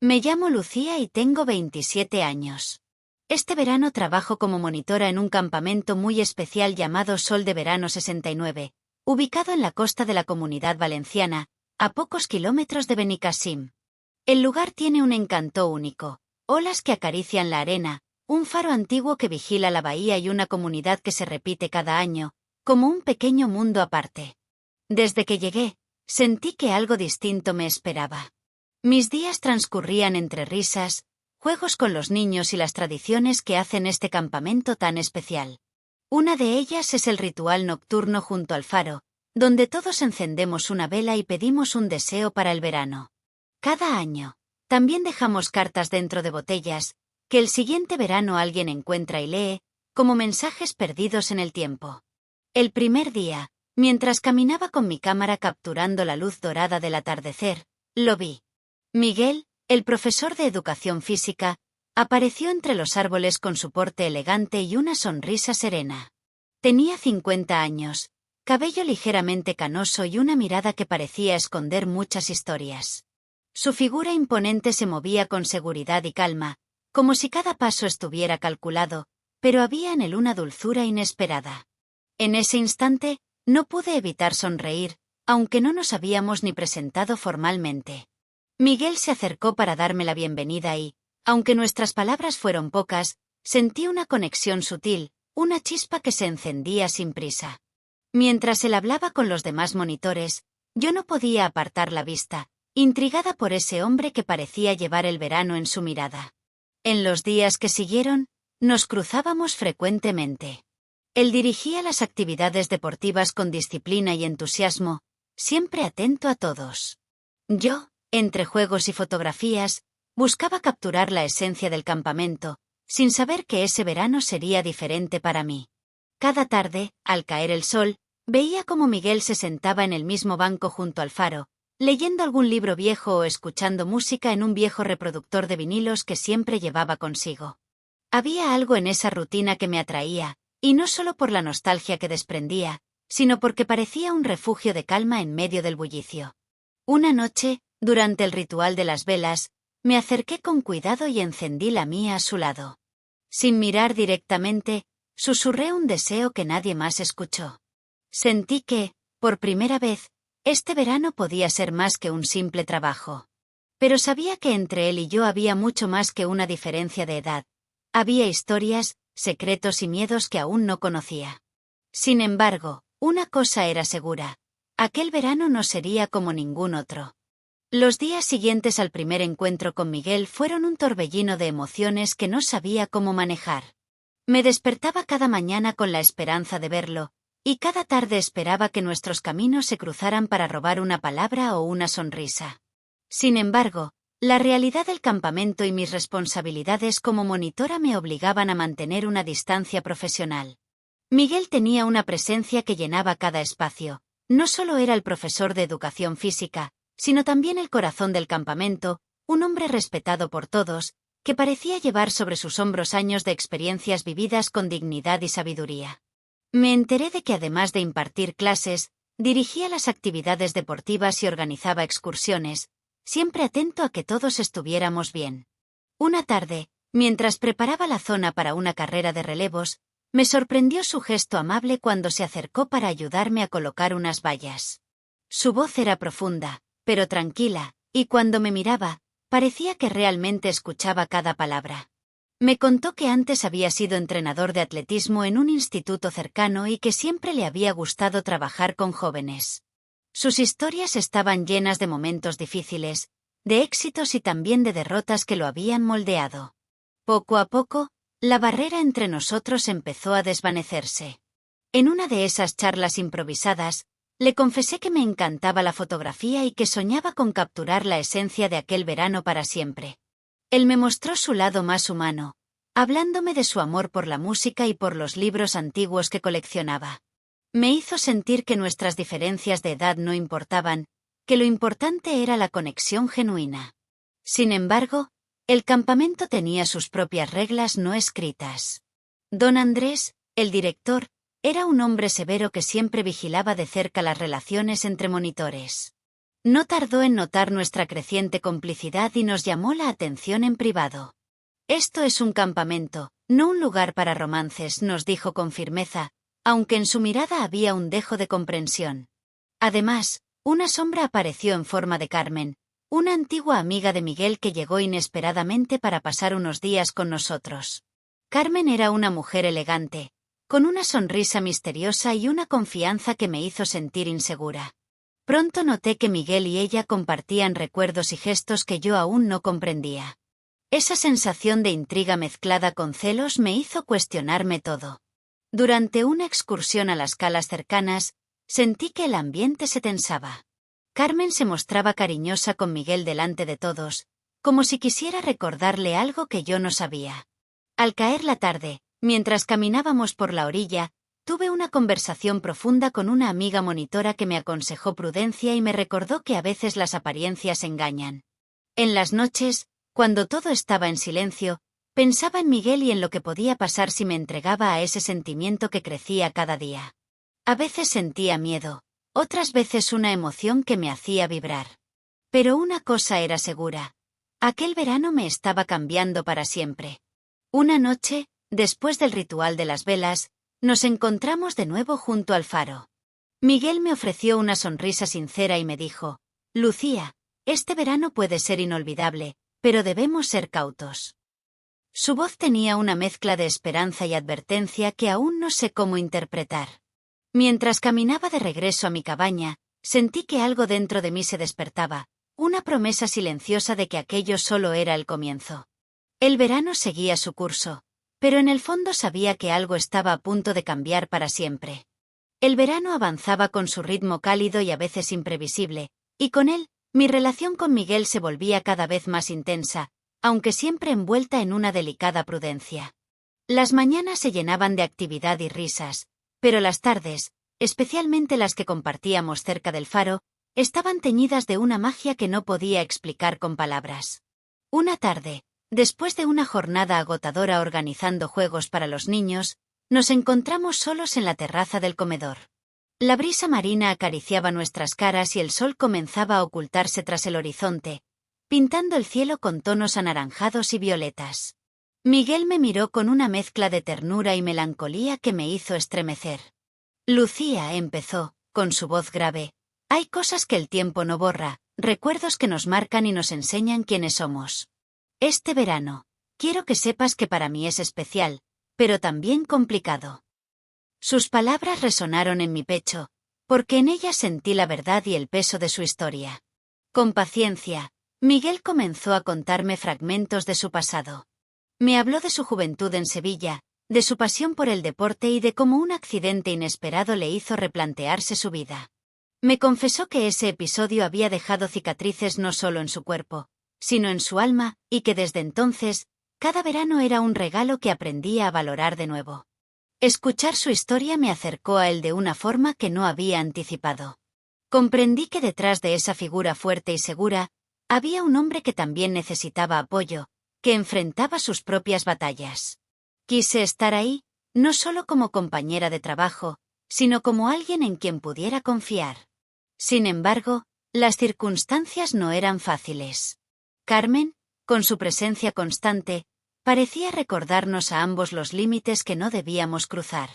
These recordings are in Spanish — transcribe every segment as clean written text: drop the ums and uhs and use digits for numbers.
Me llamo Lucía y tengo 27 años. Este verano trabajo como monitora en un campamento muy especial llamado Sol de Verano 69, ubicado en la costa de la Comunidad Valenciana, a pocos kilómetros de Benicàssim. El lugar tiene un encanto único, olas que acarician la arena, un faro antiguo que vigila la bahía y una comunidad que se repite cada año, como un pequeño mundo aparte. Desde que llegué, sentí que algo distinto me esperaba. Mis días transcurrían entre risas, juegos con los niños y las tradiciones que hacen este campamento tan especial. Una de ellas es el ritual nocturno junto al faro, donde todos encendemos una vela y pedimos un deseo para el verano. Cada año, también dejamos cartas dentro de botellas, que el siguiente verano alguien encuentra y lee, como mensajes perdidos en el tiempo. El primer día, mientras caminaba con mi cámara capturando la luz dorada del atardecer, lo vi. Miguel, el profesor de educación física, apareció entre los árboles con su porte elegante y una sonrisa serena. Tenía 50 años, cabello ligeramente canoso y una mirada que parecía esconder muchas historias. Su figura imponente se movía con seguridad y calma, como si cada paso estuviera calculado, pero había en él una dulzura inesperada. En ese instante, no pude evitar sonreír, aunque no nos habíamos ni presentado formalmente. Miguel se acercó para darme la bienvenida y, aunque nuestras palabras fueron pocas, sentí una conexión sutil, una chispa que se encendía sin prisa. Mientras él hablaba con los demás monitores, yo no podía apartar la vista, intrigada por ese hombre que parecía llevar el verano en su mirada. En los días que siguieron, nos cruzábamos frecuentemente. Él dirigía las actividades deportivas con disciplina y entusiasmo, siempre atento a todos. Yo, entre juegos y fotografías, buscaba capturar la esencia del campamento, sin saber que ese verano sería diferente para mí. Cada tarde, al caer el sol, veía cómo Miguel se sentaba en el mismo banco junto al faro, leyendo algún libro viejo o escuchando música en un viejo reproductor de vinilos que siempre llevaba consigo. Había algo en esa rutina que me atraía, y no solo por la nostalgia que desprendía, sino porque parecía un refugio de calma en medio del bullicio. Una noche, durante el ritual de las velas, me acerqué con cuidado y encendí la mía a su lado. Sin mirar directamente, susurré un deseo que nadie más escuchó. Sentí que, por primera vez, este verano podía ser más que un simple trabajo. Pero sabía que entre él y yo había mucho más que una diferencia de edad. Había historias, secretos y miedos que aún no conocía. Sin embargo, una cosa era segura: aquel verano no sería como ningún otro. Los días siguientes al primer encuentro con Miguel fueron un torbellino de emociones que no sabía cómo manejar. Me despertaba cada mañana con la esperanza de verlo, y cada tarde esperaba que nuestros caminos se cruzaran para robar una palabra o una sonrisa. Sin embargo, la realidad del campamento y mis responsabilidades como monitora me obligaban a mantener una distancia profesional. Miguel tenía una presencia que llenaba cada espacio. No solo era el profesor de educación física, sino también el corazón del campamento, un hombre respetado por todos, que parecía llevar sobre sus hombros años de experiencias vividas con dignidad y sabiduría. Me enteré de que además de impartir clases, dirigía las actividades deportivas y organizaba excursiones, siempre atento a que todos estuviéramos bien. Una tarde, mientras preparaba la zona para una carrera de relevos, me sorprendió su gesto amable cuando se acercó para ayudarme a colocar unas vallas. Su voz era profunda, pero tranquila, y cuando me miraba, parecía que realmente escuchaba cada palabra. Me contó que antes había sido entrenador de atletismo en un instituto cercano y que siempre le había gustado trabajar con jóvenes. Sus historias estaban llenas de momentos difíciles, de éxitos y también de derrotas que lo habían moldeado. Poco a poco, la barrera entre nosotros empezó a desvanecerse. En una de esas charlas improvisadas, le confesé que me encantaba la fotografía y que soñaba con capturar la esencia de aquel verano para siempre. Él me mostró su lado más humano, hablándome de su amor por la música y por los libros antiguos que coleccionaba. Me hizo sentir que nuestras diferencias de edad no importaban, que lo importante era la conexión genuina. Sin embargo, el campamento tenía sus propias reglas no escritas. Don Andrés, el director, era un hombre severo que siempre vigilaba de cerca las relaciones entre monitores. No tardó en notar nuestra creciente complicidad y nos llamó la atención en privado. «Esto es un campamento, no un lugar para romances», nos dijo con firmeza, aunque en su mirada había un dejo de comprensión. Además, una sombra apareció en forma de Carmen, una antigua amiga de Miguel que llegó inesperadamente para pasar unos días con nosotros. Carmen era una mujer elegante, con una sonrisa misteriosa y una confianza que me hizo sentir insegura. Pronto noté que Miguel y ella compartían recuerdos y gestos que yo aún no comprendía. Esa sensación de intriga mezclada con celos me hizo cuestionarme todo. Durante una excursión a las calas cercanas, sentí que el ambiente se tensaba. Carmen se mostraba cariñosa con Miguel delante de todos, como si quisiera recordarle algo que yo no sabía. Al caer la tarde, mientras caminábamos por la orilla, tuve una conversación profunda con una amiga monitora que me aconsejó prudencia y me recordó que a veces las apariencias engañan. En las noches, cuando todo estaba en silencio, pensaba en Miguel y en lo que podía pasar si me entregaba a ese sentimiento que crecía cada día. A veces sentía miedo, otras veces una emoción que me hacía vibrar. Pero una cosa era segura: aquel verano me estaba cambiando para siempre. Una noche, después del ritual de las velas, nos encontramos de nuevo junto al faro. Miguel me ofreció una sonrisa sincera y me dijo: «Lucía, este verano puede ser inolvidable, pero debemos ser cautos». Su voz tenía una mezcla de esperanza y advertencia que aún no sé cómo interpretar. Mientras caminaba de regreso a mi cabaña, sentí que algo dentro de mí se despertaba, una promesa silenciosa de que aquello solo era el comienzo. El verano seguía su curso, pero en el fondo sabía que algo estaba a punto de cambiar para siempre. El verano avanzaba con su ritmo cálido y a veces imprevisible, y con él, mi relación con Miguel se volvía cada vez más intensa, aunque siempre envuelta en una delicada prudencia. Las mañanas se llenaban de actividad y risas, pero las tardes, especialmente las que compartíamos cerca del faro, estaban teñidas de una magia que no podía explicar con palabras. Una tarde, después de una jornada agotadora organizando juegos para los niños, nos encontramos solos en la terraza del comedor. La brisa marina acariciaba nuestras caras y el sol comenzaba a ocultarse tras el horizonte, pintando el cielo con tonos anaranjados y violetas. Miguel me miró con una mezcla de ternura y melancolía que me hizo estremecer. «Lucía», empezó, con su voz grave, «hay cosas que el tiempo no borra, recuerdos que nos marcan y nos enseñan quiénes somos. Este verano, quiero que sepas que para mí es especial, pero también complicado». Sus palabras resonaron en mi pecho, porque en ellas sentí la verdad y el peso de su historia. Con paciencia, Miguel comenzó a contarme fragmentos de su pasado. Me habló de su juventud en Sevilla, de su pasión por el deporte y de cómo un accidente inesperado le hizo replantearse su vida. Me confesó que ese episodio había dejado cicatrices no solo en su cuerpo, sino en su alma, y que desde entonces, cada verano era un regalo que aprendía a valorar de nuevo. Escuchar su historia me acercó a él de una forma que no había anticipado. Comprendí que detrás de esa figura fuerte y segura, había un hombre que también necesitaba apoyo, que enfrentaba sus propias batallas. Quise estar ahí, no solo como compañera de trabajo, sino como alguien en quien pudiera confiar. Sin embargo, las circunstancias no eran fáciles. Carmen, con su presencia constante, parecía recordarnos a ambos los límites que no debíamos cruzar.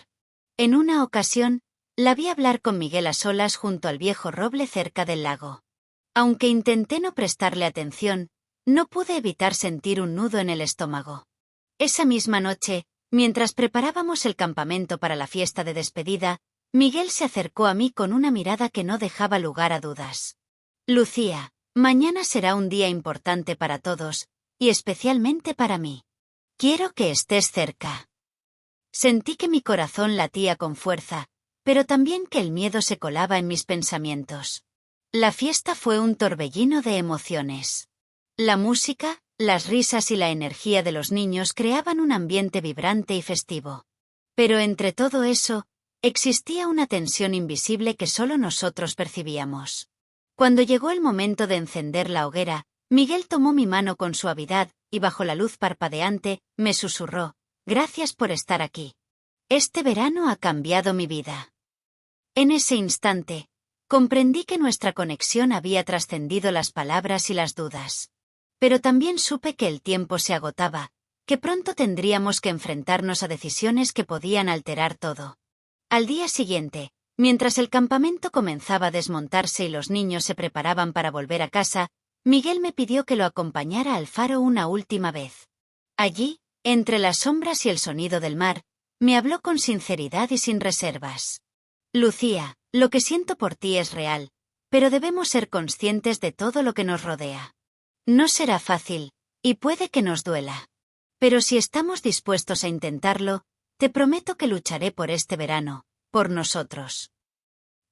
En una ocasión, la vi hablar con Miguel a solas junto al viejo roble cerca del lago. Aunque intenté no prestarle atención, no pude evitar sentir un nudo en el estómago. Esa misma noche, mientras preparábamos el campamento para la fiesta de despedida, Miguel se acercó a mí con una mirada que no dejaba lugar a dudas. «Lucía, mañana será un día importante para todos, y especialmente para mí. Quiero que estés cerca». Sentí que mi corazón latía con fuerza, pero también que el miedo se colaba en mis pensamientos. La fiesta fue un torbellino de emociones. La música, las risas y la energía de los niños creaban un ambiente vibrante y festivo. Pero entre todo eso, existía una tensión invisible que solo nosotros percibíamos. Cuando llegó el momento de encender la hoguera, Miguel tomó mi mano con suavidad, y bajo la luz parpadeante, me susurró: «Gracias por estar aquí. Este verano ha cambiado mi vida». En ese instante, Comprendí que nuestra conexión había trascendido las palabras y las dudas. Pero también supe que el tiempo se agotaba, que pronto tendríamos que enfrentarnos a decisiones que podían alterar todo. Al día siguiente, mientras el campamento comenzaba a desmontarse y los niños se preparaban para volver a casa, Miguel me pidió que lo acompañara al faro una última vez. Allí, entre las sombras y el sonido del mar, me habló con sinceridad y sin reservas. Lucía, lo que siento por ti es real, pero debemos ser conscientes de todo lo que nos rodea. No será fácil, y puede que nos duela. Pero si estamos dispuestos a intentarlo, te prometo que lucharé por este verano, por nosotros.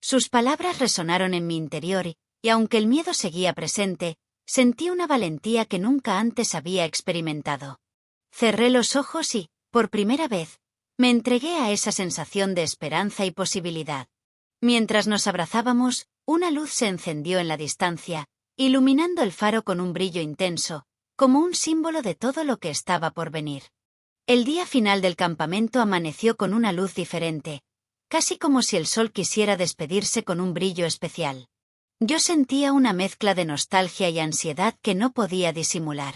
Sus palabras resonaron en mi interior y aunque el miedo seguía presente, sentí una valentía que nunca antes había experimentado. Cerré los ojos y, por primera vez, me entregué a esa sensación de esperanza y posibilidad. Mientras nos abrazábamos, una luz se encendió en la distancia, iluminando el faro con un brillo intenso, como un símbolo de todo lo que estaba por venir. El día final del campamento amaneció con una luz diferente, casi como si el sol quisiera despedirse con un brillo especial. Yo sentía una mezcla de nostalgia y ansiedad que no podía disimular.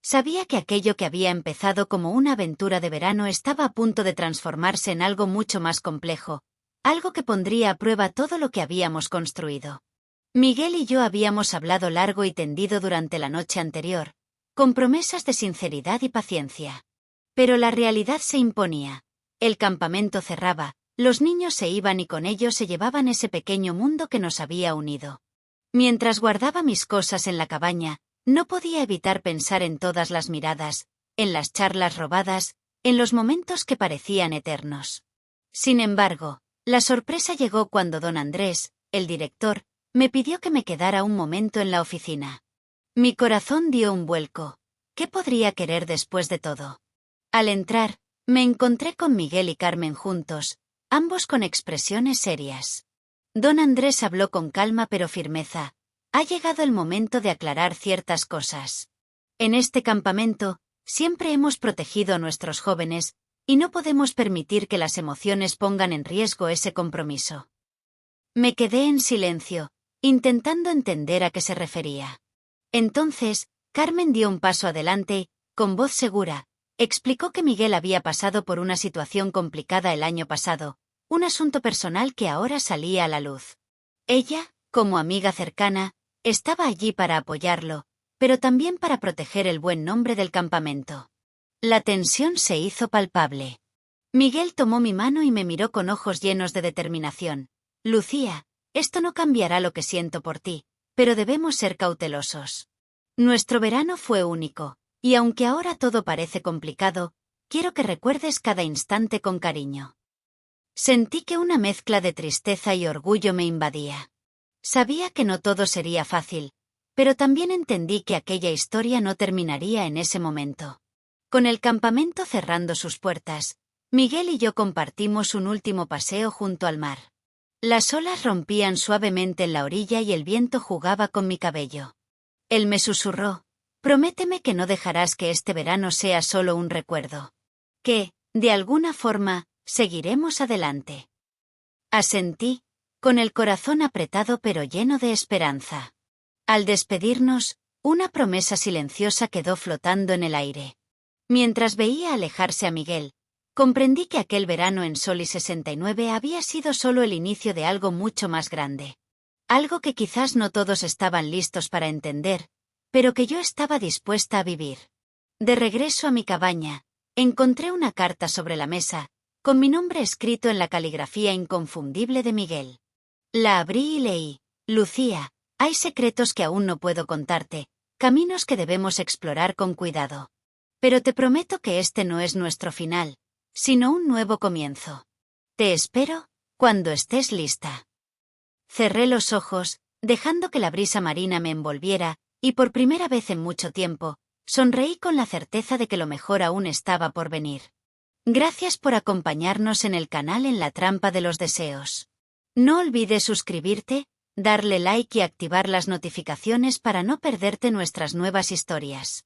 Sabía que aquello que había empezado como una aventura de verano estaba a punto de transformarse en algo mucho más complejo, algo que pondría a prueba todo lo que habíamos construido. Miguel y yo habíamos hablado largo y tendido durante la noche anterior, con promesas de sinceridad y paciencia. Pero la realidad se imponía. El campamento cerraba, los niños se iban y con ellos se llevaban ese pequeño mundo que nos había unido. Mientras guardaba mis cosas en la cabaña, no podía evitar pensar en todas las miradas, en las charlas robadas, en los momentos que parecían eternos. Sin embargo, la sorpresa llegó cuando don Andrés, el director, me pidió que me quedara un momento en la oficina. Mi corazón dio un vuelco. ¿Qué podría querer después de todo? Al entrar, me encontré con Miguel y Carmen juntos, ambos con expresiones serias. Don Andrés habló con calma pero firmeza. Ha llegado el momento de aclarar ciertas cosas. En este campamento, siempre hemos protegido a nuestros jóvenes, y no podemos permitir que las emociones pongan en riesgo ese compromiso. Me quedé en silencio, intentando entender a qué se refería. Entonces, Carmen dio un paso adelante y, con voz segura, explicó que Miguel había pasado por una situación complicada el año pasado, un asunto personal que ahora salía a la luz. Ella, como amiga cercana, estaba allí para apoyarlo, pero también para proteger el buen nombre del campamento. La tensión se hizo palpable. Miguel tomó mi mano y me miró con ojos llenos de determinación. Lucía, esto no cambiará lo que siento por ti, pero debemos ser cautelosos. Nuestro verano fue único, y aunque ahora todo parece complicado, quiero que recuerdes cada instante con cariño. Sentí que una mezcla de tristeza y orgullo me invadía. Sabía que no todo sería fácil, pero también entendí que aquella historia no terminaría en ese momento. Con el campamento cerrando sus puertas, Miguel y yo compartimos un último paseo junto al mar. Las olas rompían suavemente en la orilla y el viento jugaba con mi cabello. Él me susurró: prométeme que no dejarás que este verano sea solo un recuerdo. Que, de alguna forma, seguiremos adelante. Asentí, con el corazón apretado pero lleno de esperanza. Al despedirnos, una promesa silenciosa quedó flotando en el aire. Mientras veía alejarse a Miguel, comprendí que aquel verano en Soli 69 había sido solo el inicio de algo mucho más grande. Algo que quizás no todos estaban listos para entender, pero que yo estaba dispuesta a vivir. De regreso a mi cabaña, encontré una carta sobre la mesa, con mi nombre escrito en la caligrafía inconfundible de Miguel. La abrí y leí: Lucía, hay secretos que aún no puedo contarte, caminos que debemos explorar con cuidado. Pero te prometo que este no es nuestro final, sino un nuevo comienzo. Te espero, cuando estés lista. Cerré los ojos, dejando que la brisa marina me envolviera, y por primera vez en mucho tiempo, sonreí con la certeza de que lo mejor aún estaba por venir. Gracias por acompañarnos en el canal En la Trampa de los Deseos. No olvides suscribirte, darle like y activar las notificaciones para no perderte nuestras nuevas historias.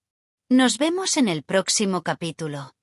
Nos vemos en el próximo capítulo.